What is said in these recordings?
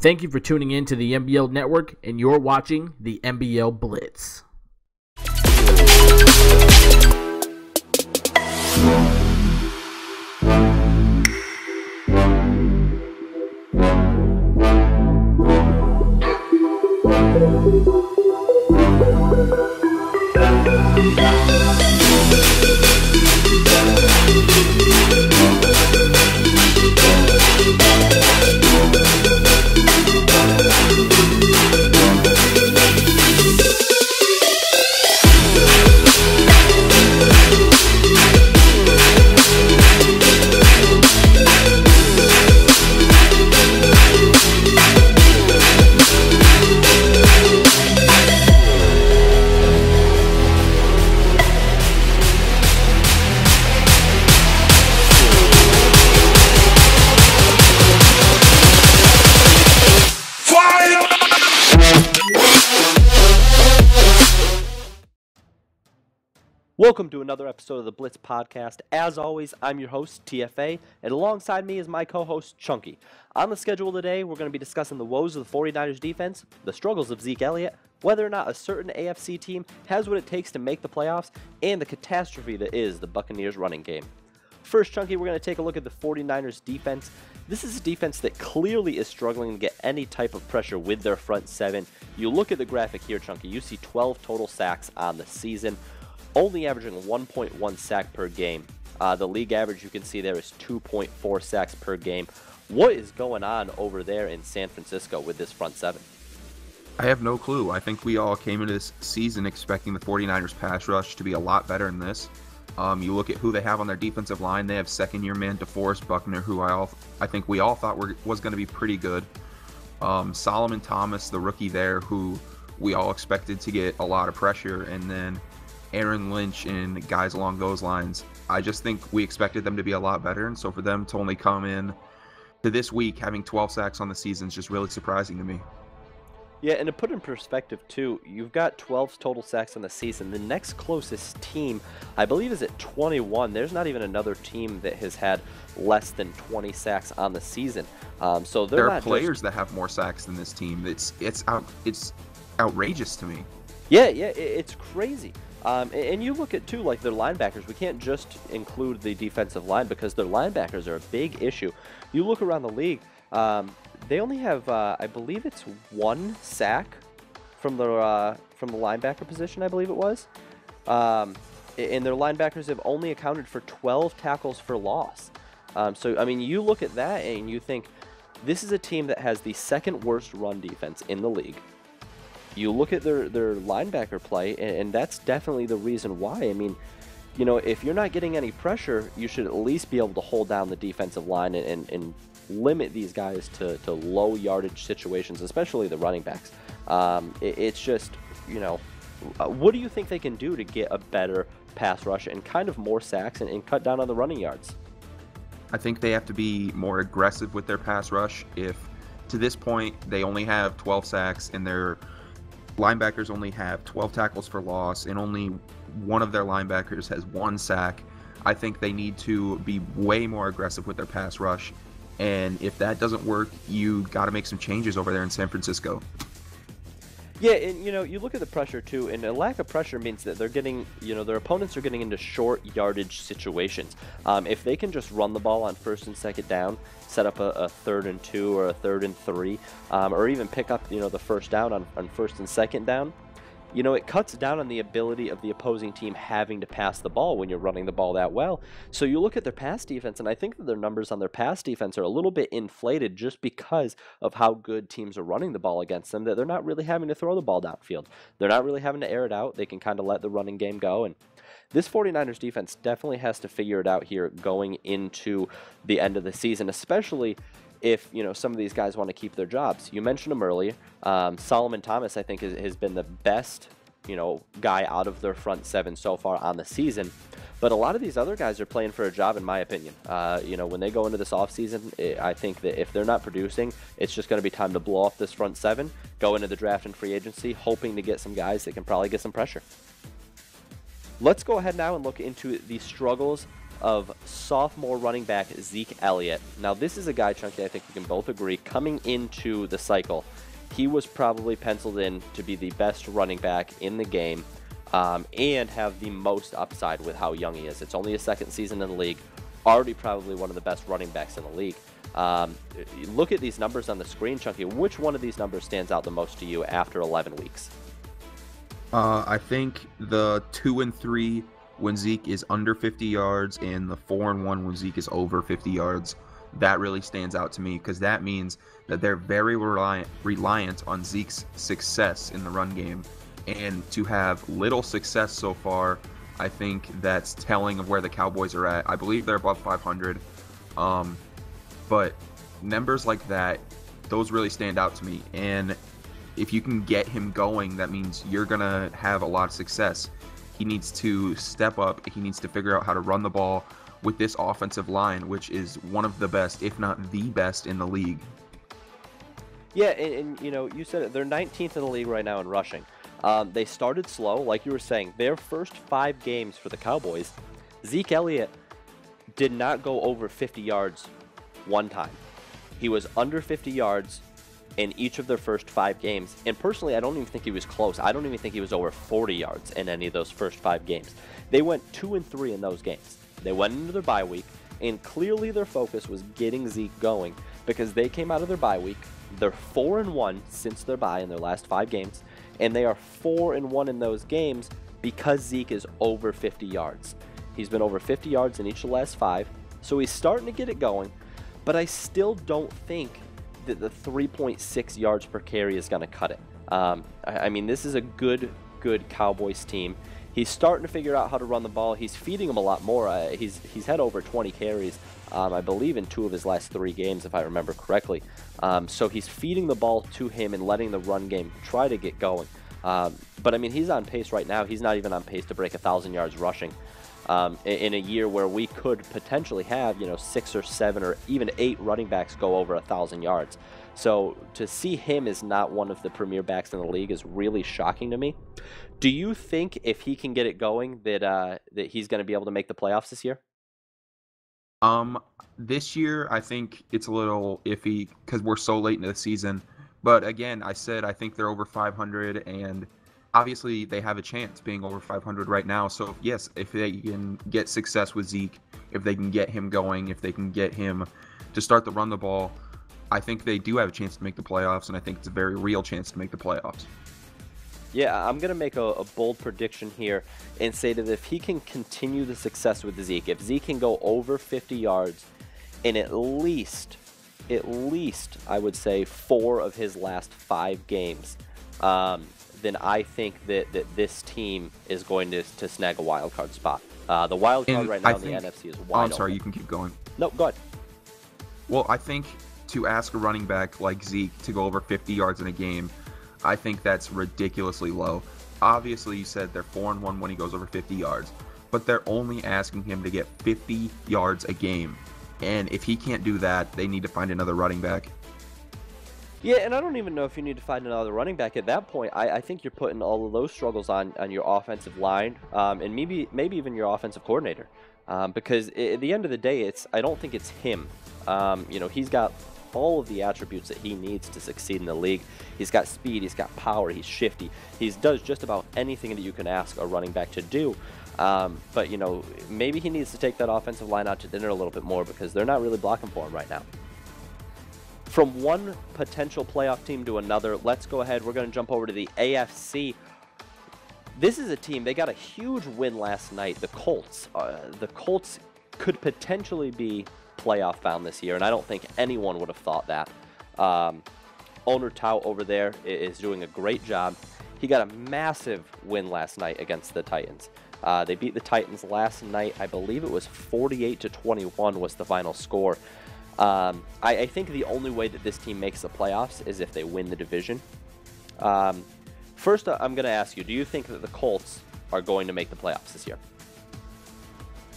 Thank you for tuning in to the NBL Network, and you're watching the NBL Blitz. Welcome to another episode of the Blitz Podcast. As always, I'm your host, TFA, and alongside me is my co-host, Chunky. On the schedule today, we're going to be discussing the woes of the 49ers defense, the struggles of Zeke Elliott, whether or not a certain AFC team has what it takes to make the playoffs, and the catastrophe that is the Buccaneers running game. First, Chunky, we're going to take a look at the 49ers defense. This is a defense that clearly is struggling to get any type of pressure with their front seven. You look at the graphic here, Chunky, you see 12 total sacks on the season, only averaging 1.1 sack per game. The league average you can see there is 2.4 sacks per game. What is going on over there in San Francisco with this front seven? I have no clue. I think we all came into this season expecting the 49ers pass rush to be a lot better than this. You look at who they have on their defensive line. They have second-year man DeForest Buckner, who I think we all thought was going to be pretty good. Solomon Thomas, the rookie there, who we all expected to get a lot of pressure, and then Aaron Lynch and guys along those lines. I just think we expected them to be a lot better, and so for them to only come in to this week having 12 sacks on the season is just really surprising to me. Yeah, and to put in perspective, too, you've got 12 total sacks on the season. The next closest team, I believe, is at 21. There's not even another team that has had less than 20 sacks on the season. So there are players that have more sacks than this team. It's outrageous to me. Yeah, it's crazy. And you look at, too, like their linebackers. We can't just include the defensive line because their linebackers are a big issue. You look around the league, they only have, I believe it's one sack from the linebacker position, I believe it was. And their linebackers have only accounted for 12 tackles for loss. So, I mean, you look at that and you think this is a team that has the second worst run defense in the league. You look at their linebacker play, and that's definitely the reason why. I mean, you know, if you're not getting any pressure, you should at least be able to hold down the defensive line and limit these guys to low yardage situations, especially the running backs. It's just, you know, what do you think they can do to get a better pass rush and kind of more sacks and cut down on the running yards? I think they have to be more aggressive with their pass rush. If to this point they only have 12 sacks and their linebackers only have 12 tackles for loss and only one of their linebackers has one sack, I think they need to be way more aggressive with their pass rush. And if that doesn't work, you got to make some changes over there in San Francisco. Yeah, and you know, you look at the pressure too, and a lack of pressure means that they're getting, you know, their opponents are getting into short yardage situations. If they can just run the ball on first and second down, set up a 3rd and 2 or a 3rd and 3, or even pick up, you know, the first down on first and second down, you know, it cuts down on the ability of the opposing team having to pass the ball when you're running the ball that well. So you look at their pass defense, and I think that their numbers on their pass defense are a little bit inflated just because of how good teams are running the ball against them, that they're not really having to throw the ball downfield. They're not really having to air it out. They can kind of let the running game go. And this 49ers defense definitely has to figure it out here going into the end of the season, especially if, you know, some of these guys want to keep their jobs. You mentioned him earlier. Solomon Thomas, I think, has been the best, you know, guy out of their front seven so far on the season. But a lot of these other guys are playing for a job, in my opinion. You know, when they go into this offseason, I think that if they're not producing, it's just going to be time to blow off this front seven, go into the draft and free agency, hoping to get some guys that can probably get some pressure. Let's go ahead now and look into the struggles of sophomore running back Zeke Elliott. Now, this is a guy, Chunky, I think we can both agree, coming into the cycle, he was probably penciled in to be the best running back in the game and have the most upside with how young he is. It's only his second season in the league, already probably one of the best running backs in the league. Look at these numbers on the screen, Chunky. Which one of these numbers stands out the most to you after 11 weeks? I think the 2 and 3 when Zeke is under 50 yards and the 4 and 1 when Zeke is over 50 yards, that really stands out to me because that means that they're very reliant on Zeke's success in the run game. And to have little success so far, I think that's telling of where the Cowboys are at. I believe they're above 500. But numbers like that, those really stand out to me. And if you can get him going, that means you're going to have a lot of success. He needs to step up. He needs to figure out how to run the ball with this offensive line, which is one of the best, if not the best, in the league. Yeah, and you know, you said it. They're 19th in the league right now in rushing. They started slow, like you were saying. Their first 5 games for the Cowboys, Zeke Elliott did not go over 50 yards one time. He was under 50 yards in each of their first 5 games. And personally, I don't even think he was close. I don't even think he was over 40 yards in any of those first 5 games. They went 2 and 3 in those games. They went into their bye week, and clearly their focus was getting Zeke going because they came out of their bye week. They're 4 and 1 since their bye in their last 5 games, and they are 4 and 1 in those games because Zeke is over 50 yards. He's been over 50 yards in each of the last 5, so he's starting to get it going, but I still don't think that the 3.6 yards per carry is going to cut it. I mean, this is a good Cowboys team. He's starting to figure out how to run the ball. He's feeding them a lot more. He's had over 20 carries, I believe, in 2 of his last 3 games, if I remember correctly. So he's feeding the ball to him and letting the run game try to get going. But, I mean, he's on pace right now. He's not even on pace to break 1,000 yards rushing in a year where we could potentially have, 6 or 7 or even 8 running backs go over 1,000 yards. So to see him as not one of the premier backs in the league is really shocking to me. Do you think if he can get it going that he's going to be able to make the playoffs this year? This year I think it's a little iffy because we're so late into the season. But again, I think they're over 500, and obviously they have a chance being over 500 right now. So yes, if they can get success with Zeke, if they can get him going, if they can get him to start to run the ball, I think they do have a chance to make the playoffs, and I think it's a very real chance to make the playoffs. Yeah, I'm going to make a bold prediction here and say that if he can continue the success with Zeke, if Zeke can go over 50 yards in at least, I would say, 4 of his last 5 games, then I think that this team is going to snag a wild card spot. The wild card right now in the NFC is wide I'm sorry, open. you can keep going. No, go ahead. Well, I think to ask a running back like Zeke to go over 50 yards in a game, I think that's ridiculously low. Obviously, you said they're 4 and 1 when he goes over 50 yards, but they're only asking him to get 50 yards a game. And if he can't do that, they need to find another running back. Yeah, and I don't even know if you need to find another running back at that point. I think you're putting all of those struggles on your offensive line, and maybe even your offensive coordinator, because at the end of the day, I don't think it's him. He's got all of the attributes that he needs to succeed in the league. He's got speed, he's got power, he's shifty. He does just about anything that you can ask a running back to do. But maybe he needs to take that offensive line out to dinner a little bit more because they're not really blocking for him right now. From one potential playoff team to another, let's go ahead. We're going to jump over to the AFC. This is a team, they got a huge win last night, the Colts. The Colts could potentially be playoff bound this year, and I don't think anyone would have thought that. Owner Tao over there is doing a great job. He got a massive win last night against the Titans. They beat the Titans last night. I believe it was 48-21 was the final score. I think the only way that this team makes the playoffs is if they win the division. First, I'm going to ask you, do you think that the Colts are going to make the playoffs this year?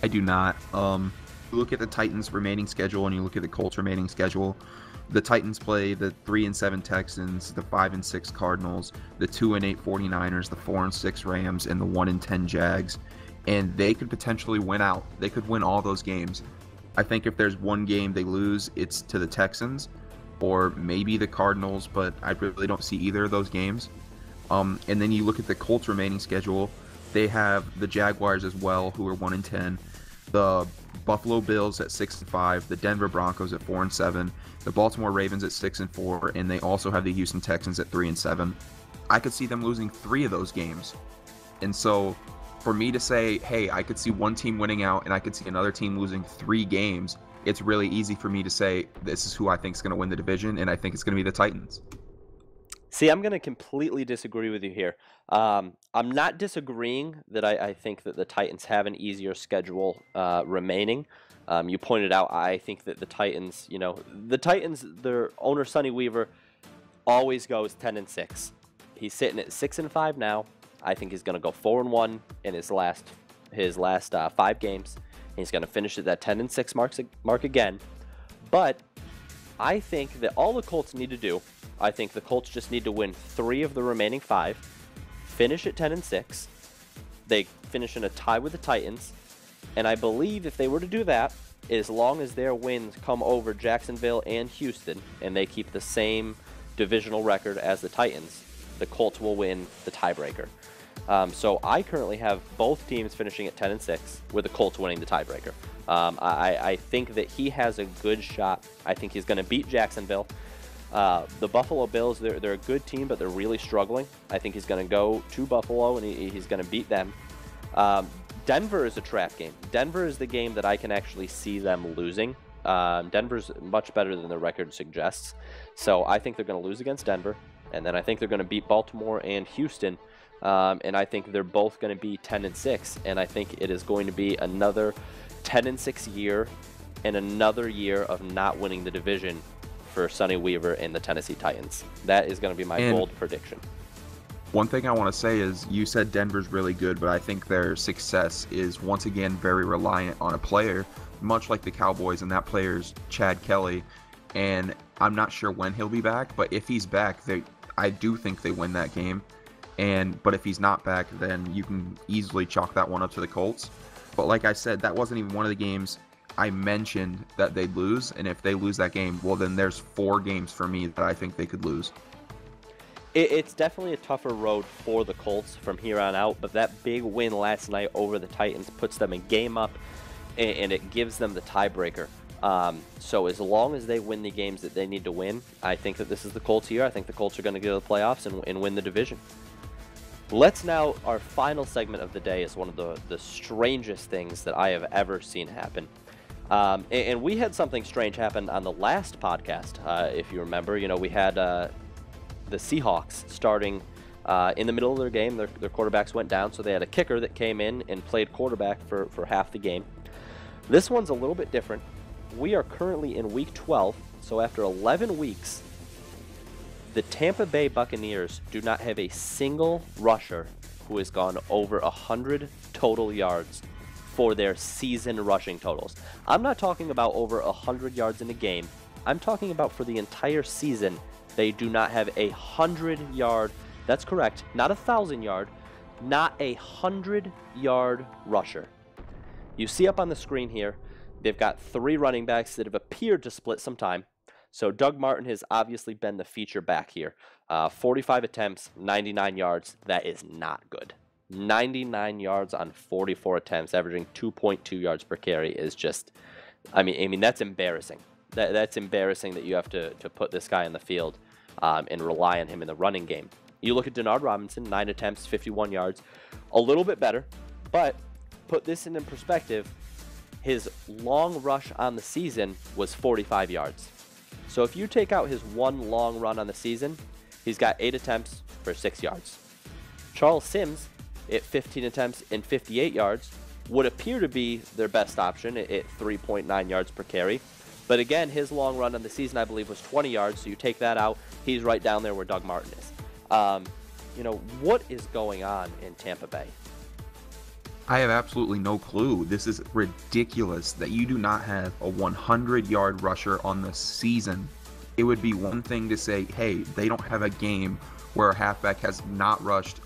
I do not. You look at the Titans' remaining schedule and you look at the Colts' remaining schedule. The Titans play the 3-7 Texans, the 5-6 Cardinals, the 2-8 49ers, the 4-6 Rams, and the 1-10 Jags. and they could potentially win out. They could win all those games. I think if there's one game they lose, it's to the Texans or maybe the Cardinals, but I really don't see either of those games. And then you look at the Colts' remaining schedule. They have the Jaguars as well, who are 1-10, the Buffalo Bills at 6-5, the Denver Broncos at 4-7, the Baltimore Ravens at 6-4, and they also have the Houston Texans at 3-7. I could see them losing 3 of those games. And so for me to say, hey, I could see one team winning out and I could see another team losing 3 games, it's really easy for me to say this is who I think is going to win the division, and I think it's going to be the Titans. See, I'm going to completely disagree with you here. I'm not disagreeing that I think that the Titans have an easier schedule remaining. You pointed out, I think that the Titans, their owner, Sonny Weaver, always goes 10-6. He's sitting at 6-5 now. I think he's going to go 4-1 in his last 5 games. He's going to finish at that 10-6 mark again. But I think that all the Colts need to do, I think the Colts just need to win 3 of the remaining 5, finish at 10-6. They finish in a tie with the Titans. And I believe if they were to do that, as long as their wins come over Jacksonville and Houston, and they keep the same divisional record as the Titans, the Colts will win the tiebreaker. So I currently have both teams finishing at 10-6, with the Colts winning the tiebreaker. I think that he has a good shot. I think he's going to beat Jacksonville. The Buffalo Bills, they're a good team, but they're really struggling. I think he's going to go to Buffalo, and he's going to beat them. Denver is a trap game. Denver is the game that I can actually see them losing. Denver's much better than the record suggests. So I think they're going to lose against Denver. And then I think they're going to beat Baltimore and Houston. And I think they're both going to be 10-6. And I think it is going to be another 10-6 year and another year of not winning the division for Sonny Weaver and the Tennessee Titans. That is going to be my bold prediction. One thing I want to say is you said Denver's really good, but I think their success is once again very reliant on a player, much like the Cowboys, and that player's Chad Kelly. And I'm not sure when he'll be back, but if he's back, I do think they win that game. But if he's not back, then you can easily chalk that one up to the Colts. But like I said, that wasn't even one of the games I mentioned that they'd lose. And if they lose that game, well, then there's 4 games for me that I think they could lose. It's definitely a tougher road for the Colts from here on out, but that big win last night over the Titans puts them a game up, and it gives them the tiebreaker. So as long as they win the games that they need to win, I think that this is the Colts' year. I think the Colts are going to go to the playoffs and win the division. Let's now, our final segment of the day is one of the strangest things that I have ever seen happen. And we had something strange happen on the last podcast, if you remember. We had the Seahawks starting in the middle of their game. Their quarterbacks went down, so they had a kicker that came in and played quarterback for half the game. This one's a little bit different. We are currently in week 12, so after 11 weeks, the Tampa Bay Buccaneers do not have a single rusher who has gone over 100 total yards for their season rushing totals. I'm not talking about over 100 yards in a game. I'm talking about for the entire season. They do not have 100-yard, that's correct, not 1,000-yard, not 100-yard rusher. You see up on the screen here, they've got 3 running backs that have appeared to split some time. So Doug Martin has obviously been the feature back here. 45 attempts, 99 yards, that is not good. 99 yards on 44 attempts, averaging 2.2 yards per carry is just, I mean that's embarrassing. That's embarrassing that you have to put this guy in the field and rely on him in the running game. You look at Denard Robinson, 9 attempts, 51 yards, a little bit better, but put this in perspective, his long rush on the season was 45 yards. So if you take out his one long run on the season, he's got 8 attempts for 6 yards. Charles Sims, at 15 attempts and 58 yards, would appear to be their best option at 3.9 yards per carry. But again, his long run on the season, I believe, was 20 yards. So you take that out, he's right down there where Doug Martin is. What is going on in Tampa Bay? I have absolutely no clue. This is ridiculous that you do not have a 100-yard rusher on the season. It would be one thing to say, hey, they don't have a game where a halfback has not rushed.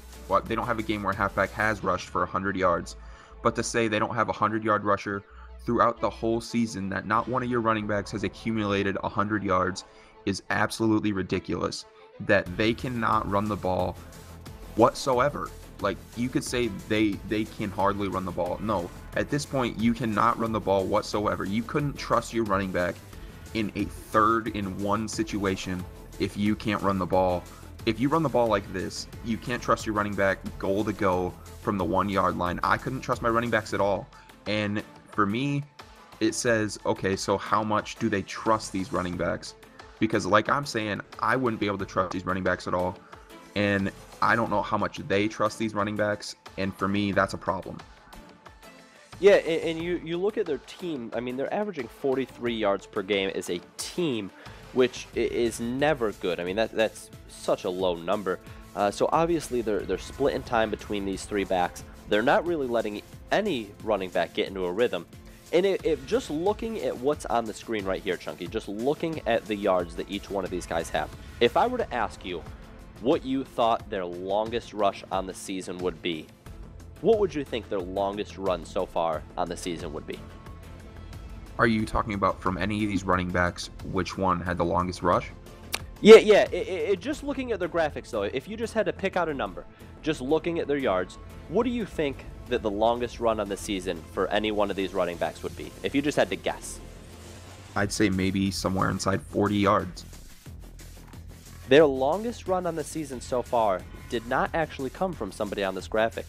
They don't have a game where a halfback has rushed for 100 yards. But to say they don't have a 100-yard rusher throughout the whole season, that not one of your running backs has accumulated 100 yards, is absolutely ridiculous. That they cannot run the ball whatsoever. Like, you could say they can hardly run the ball. No, at this point, you cannot run the ball whatsoever. You couldn't trust your running back in a 3rd and 1 situation if you can't run the ball. If you run the ball like this, you can't trust your running back goal to go from the 1-yard line. I couldn't trust my running backs at all. And for me, it says, okay, so how much do they trust these running backs? Because like I'm saying, I wouldn't be able to trust these running backs at all. And I don't know how much they trust these running backs. And for me, that's a problem. Yeah, and you look at their team. I mean, they're averaging 43 yards per game as a team, which is never good. I mean, that's such a low number. So obviously they're splitting time between these 3 backs. They're not really letting any running back get into a rhythm. And if just looking at what's on the screen right here, Chunky, just looking at the yards that each one of these guys have, if I were to ask you what you thought their longest rush on the season would be, what would you think their longest run so far on the season would be? Are you talking about from any of these running backs, which one had the longest rush? Yeah. Just looking at their graphics, though, if you just had to pick out a number, just looking at their yards, what do you think that the longest run on the season for any one of these running backs would be, if you just had to guess? I'd say maybe somewhere inside 40 yards. Their longest run on the season so far did not actually come from somebody on this graphic.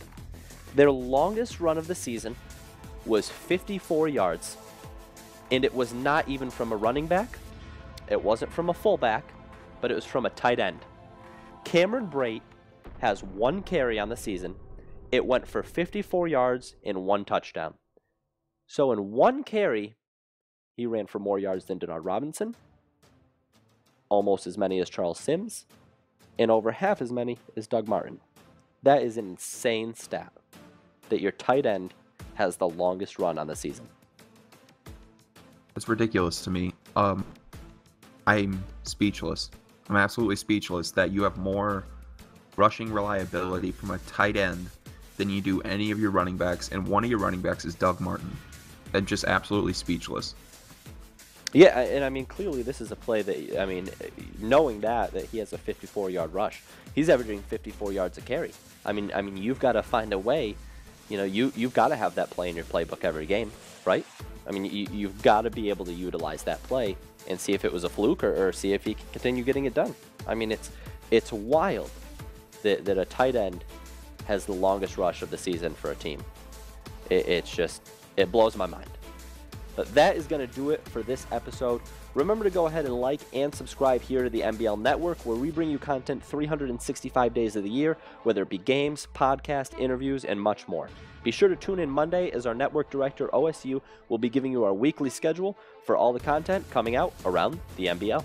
Their longest run of the season was 54 yards, and it was not even from a running back. It wasn't from a fullback, but it was from a tight end. Cameron Brate has 1 carry on the season. It went for 54 yards and 1 touchdown. So in 1 carry, he ran for more yards than Denard Robinson, almost as many as Charles Sims, and over half as many as Doug Martin. That is an insane stat, that your tight end has the longest run on the season. It's ridiculous to me. I'm speechless. I'm absolutely speechless that you have more rushing reliability from a tight end than you do any of your running backs, and one of your running backs is Doug Martin. I'm just absolutely speechless. Yeah, and I mean, clearly this is a play that, I mean, knowing that he has a 54-yard rush, he's averaging 54 yards a carry. I mean, you've got to find a way, you know, you've got to have that play in your playbook every game, right? I mean, you've got to be able to utilize that play and see if it was a fluke or see if he can continue getting it done. I mean, it's wild that a tight end has the longest rush of the season for a team. It blows my mind. But that is going to do it for this episode. Remember to go ahead and like and subscribe here to the NBL Network, where we bring you content 365 days of the year, whether it be games, podcasts, interviews, and much more. Be sure to tune in Monday, as our network director, OSU, will be giving you our weekly schedule for all the content coming out around the NBL.